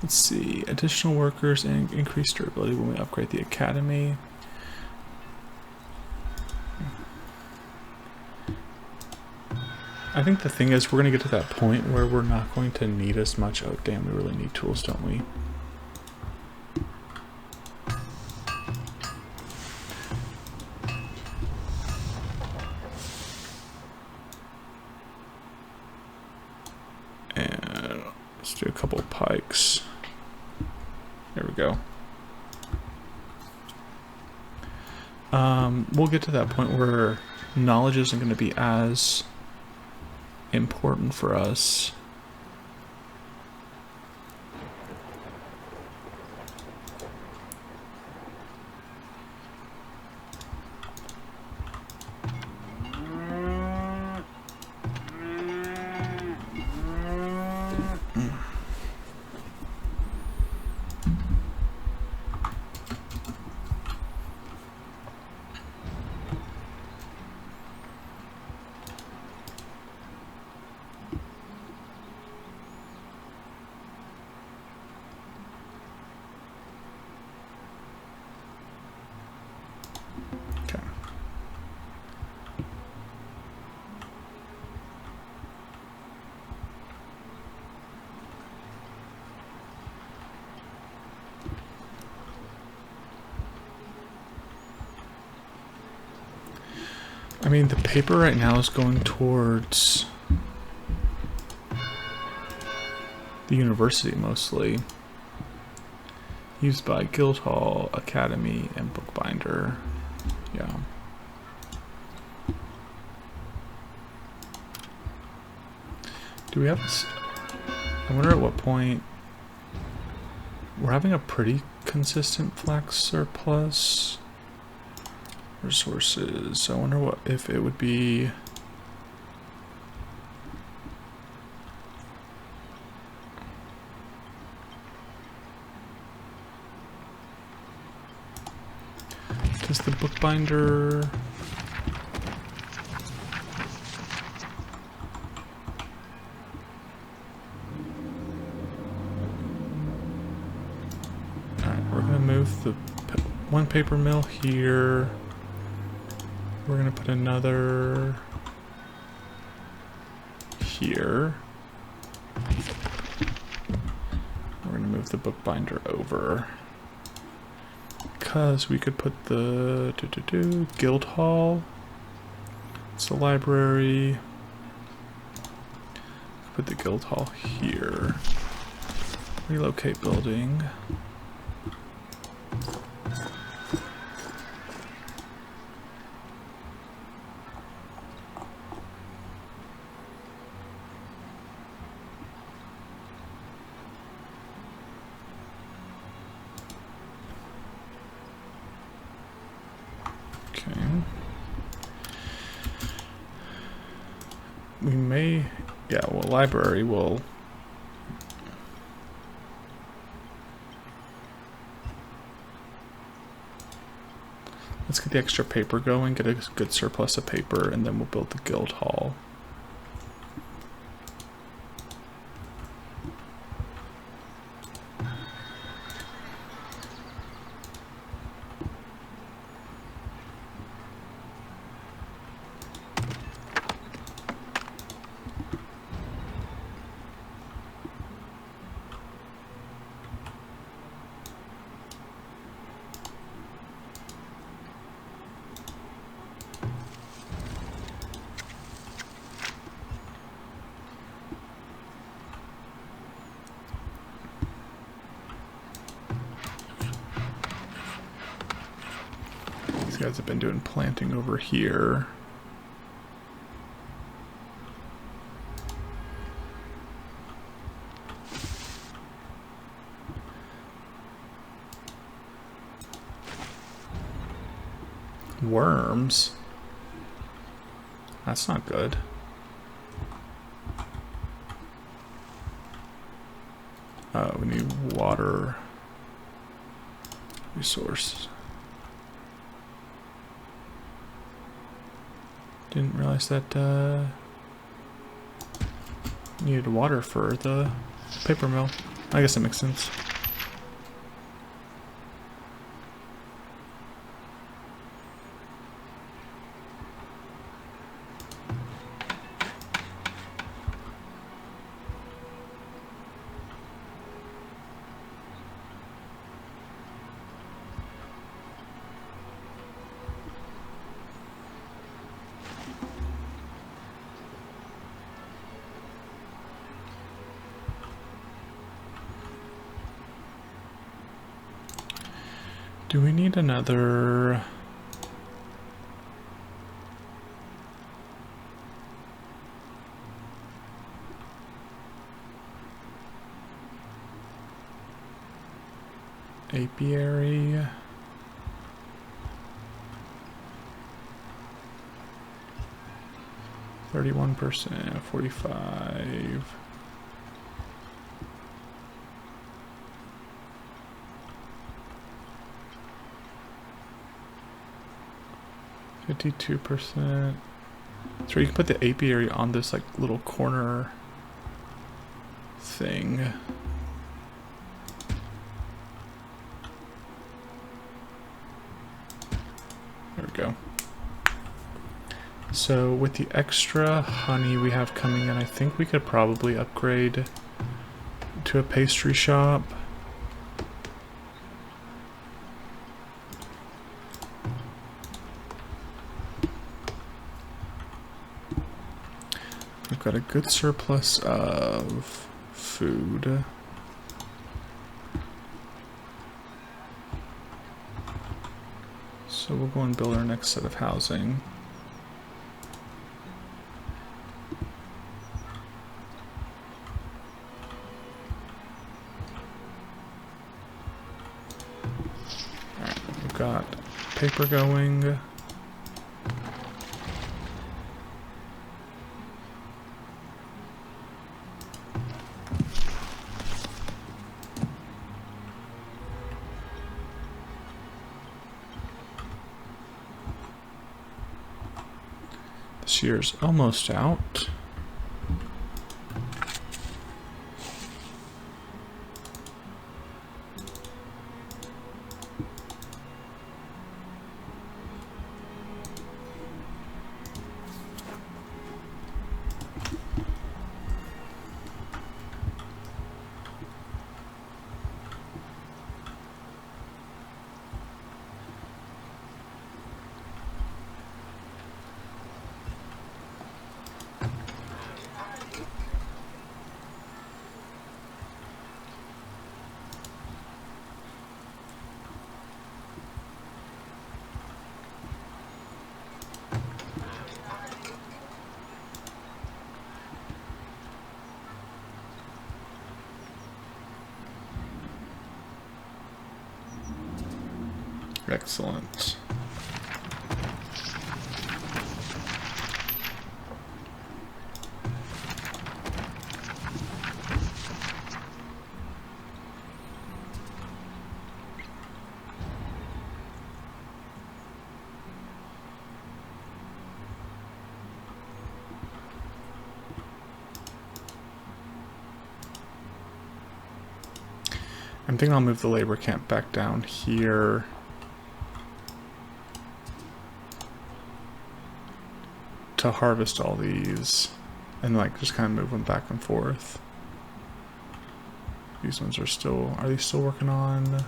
Let's see, additional workers and increased durability when we upgrade the academy. I think the thing is we're going to get to that point where we're not going to need as much. Oh damn, we really need tools, don't we? And let's do a couple of pikes. There we go. We'll get to that point where knowledge isn't going to be as important for us. Okay. I mean, the paper right now is going towards the university mostly. Used by Guildhall, Academy, and Bookbinder. Yeah. Do we have this? I wonder at what point we're having a pretty consistent flax surplus. Resources. I wonder what if it would be. Does the bookbinder? Alright, we're gonna move the one paper mill here. We're gonna put another here. We're gonna move the bookbinder over. Because we could put the Guildhall. It's the library. Put the Guildhall here. Relocate building. Okay. We may, yeah, well, library will. Let's get the extra paper going, get a good surplus of paper, and then we'll build the guild hall. These guys have been doing planting over here. Worms? That's not good. We need water resource. Didn't realize that needed water for the paper mill. I guess that makes sense. Do we need another... apiary? %, 45. %. So you can put the apiary on this like little corner thing. There we go. So with the extra honey we have coming in, I think we could probably upgrade to a pastry shop. We've got a good surplus of food. So we'll go and build our next set of housing. Alright, we've got paper going. This year's almost out. Excellent. I'm thinking I'll move the labor camp back down here. To harvest all these and like just kind of move them back and forth. These ones are they still working on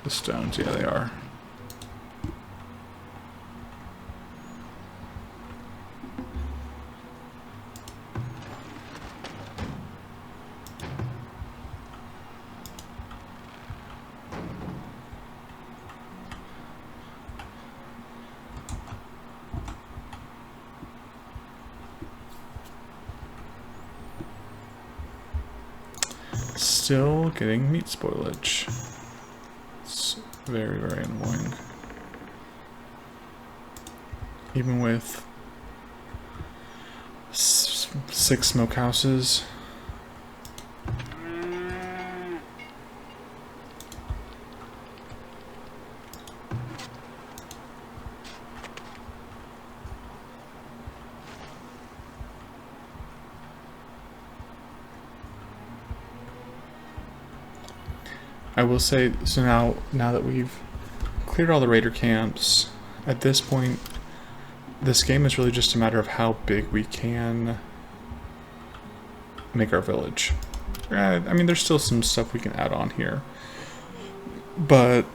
the stones? Yeah, they are. Still getting meat spoilage. It's very, very annoying. Even with 6 smokehouses. I will say, so now that we've cleared all the raider camps, at this point, this game is really just a matter of how big we can make our village. I mean, there's still some stuff we can add on here, but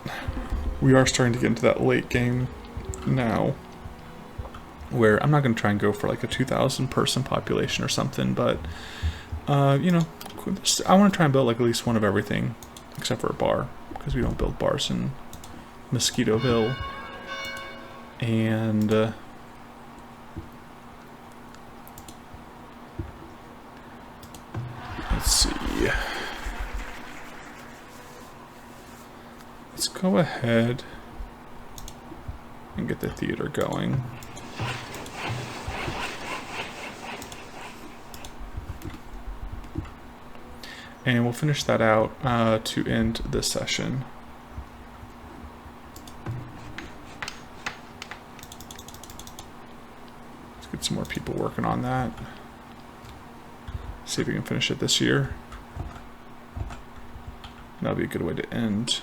we are starting to get into that late game now, where I'm not going to try and go for like a 2,000 person population or something, but, you know, I want to try and build like at least one of everything. Except for a bar, because we don't build bars in Mosquitoville. And let's see. Let's go ahead and get the theater going. And we'll finish that out to end this session. Let's get some more people working on that. See if we can finish it this year. That'll be a good way to end.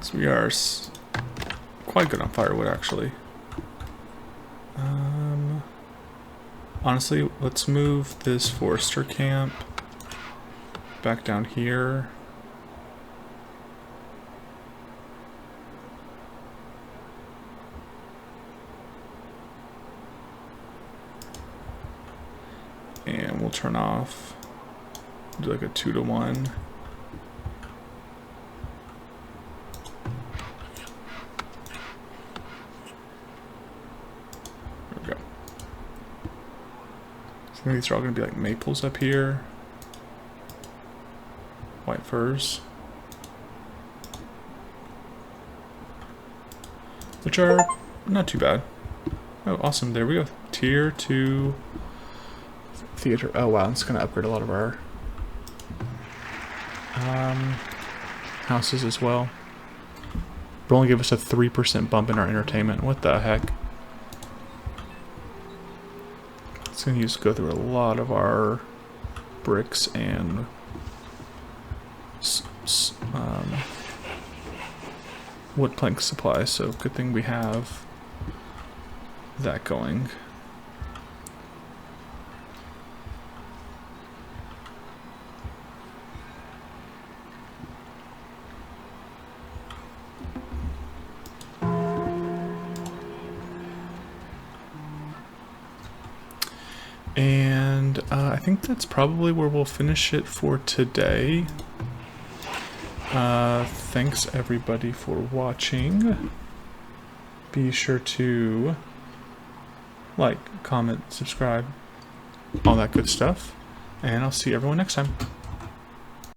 So we are quite good on firewood, actually. Honestly, let's move this forester camp back down here. And we'll turn off, do like a 2-to-1. I think these are all going to be like maples up here. White firs. Which are not too bad. Oh, awesome. There we go. Tier 2 theater. Oh, wow. It's going to upgrade a lot of our houses as well. But only give us a 3% bump in our entertainment. What the heck? It's going to go through a lot of our bricks and wood plank supply, so good thing we have that going. And I think that's probably where we'll finish it for today. Thanks everybody for watching. Be sure to like, comment, subscribe, all that good stuff. And I'll see everyone next time.